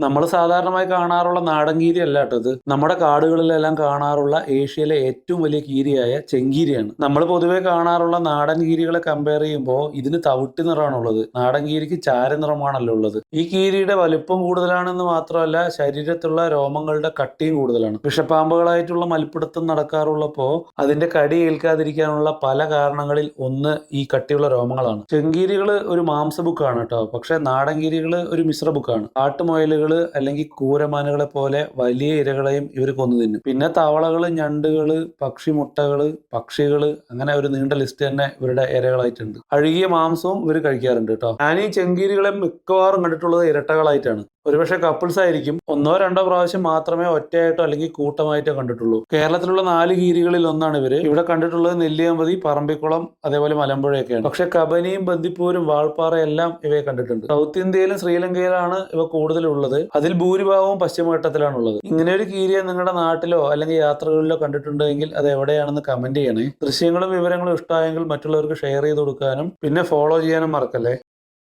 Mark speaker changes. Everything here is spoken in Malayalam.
Speaker 1: നമ്മൾ സാധാരണമായി കാണാറുള്ള നാടൻ കീരി അല്ല കേട്ടോ ഇത്. നമ്മുടെ കാടുകളിലെല്ലാം കാണാറുള്ള ഏഷ്യയിലെ ഏറ്റവും വലിയ കീരിയായ ചെങ്കീരിയാണ്. നമ്മൾ പൊതുവെ കാണാറുള്ള നാടൻ കീരികളെ കമ്പയർ ചെയ്യുമ്പോൾ ഇതിന് തവിട്ട് നിറമാണുള്ളത്. നാടൻ കീരിക്ക് ചാര നിറമാണല്ലോ ഉള്ളത്. ഈ കീരിയുടെ വലുപ്പം കൂടുതലാണെന്ന് മാത്രമല്ല ശരീരത്തുള്ള രോമങ്ങളുടെ കട്ടിയും കൂടുതലാണ്. വിഷപ്പാമ്പുകളായിട്ടുള്ള മൽപ്പിടുത്തം നടക്കാറുള്ളപ്പോൾ അതിന്റെ കടി ഏൽക്കാതിരിക്കാനുള്ള പല കാരണങ്ങളിൽ ഒന്ന് ഈ കട്ടിയുള്ള രോമങ്ങളാണ്. ചെങ്കീരികൾ ഒരു മാംസബുക്കാണ് കേട്ടോ. പക്ഷെ നാടൻ കീരികൾ ഒരു മിശ്ര ബുക്കാണ്. കാട്ടുമുയലുകൾ അല്ലെങ്കിൽ കൂരമാനുകളെ പോലെ വലിയ ഇരകളെയും ഇവർ കൊന്നു തിന്നും. പിന്നെ തവളകള്, ഞണ്ടുകള്, പക്ഷിമുട്ടകള്, പക്ഷികള്, അങ്ങനെ ഒരു നീണ്ട ലിസ്റ്റ് തന്നെ ഇവരുടെ ഇരകളായിട്ടുണ്ട്. അഴുകിയ മാംസവും ഇവർ കഴിക്കാറുണ്ട് കേട്ടോ. ഞാൻ ഈ ചെങ്കീരികളെ മിക്കവാറും കണ്ടിട്ടുള്ളത് ഇരട്ടകളായിട്ടാണ്. ഒരുപക്ഷെ കപ്പിൾസ് ആയിരിക്കും. ഒന്നോ രണ്ടോ പ്രാവശ്യം മാത്രമേ ഒറ്റയായിട്ടോ അല്ലെങ്കിൽ കൂട്ടമായിട്ടോ കണ്ടിട്ടുള്ളൂ. കേരളത്തിലുള്ള 4 കീരികളിൽ ഒന്നാണ് ഇവര്. ഇവിടെ കണ്ടിട്ടുള്ളത് നെല്ലിയാമ്പതി, പറമ്പിക്കുളം, അതേപോലെ മലമ്പുഴയൊക്കെയാണ്. പക്ഷെ കബനിയും ബന്ദിപ്പൂരും വാൾപ്പാറ എല്ലാം ഇവയെ കണ്ടിട്ടുണ്ട്. സൗത്ത് ഇന്ത്യയിലും ശ്രീലങ്കയിലാണ് ഇവ കൂടുതലുള്ളത്. അതിൽ ഭൂരിഭാഗവും പശ്ചിമഘട്ടത്തിലാണുള്ളത്. ഇങ്ങനെ ഒരു കീരിയെ നിങ്ങളുടെ നാട്ടിലോ അല്ലെങ്കിൽ യാത്രകളിലോ കണ്ടിട്ടുണ്ടെങ്കിൽ അത് എവിടെയാണെന്ന് കമന്റ് ചെയ്യണേ. ദൃശ്യങ്ങളും വിവരങ്ങളും ഇഷ്ടമായെങ്കിൽ മറ്റുള്ളവർക്ക് ഷെയർ ചെയ്ത് കൊടുക്കാനും പിന്നെ ഫോളോ ചെയ്യാനും മറക്കല്ലേ.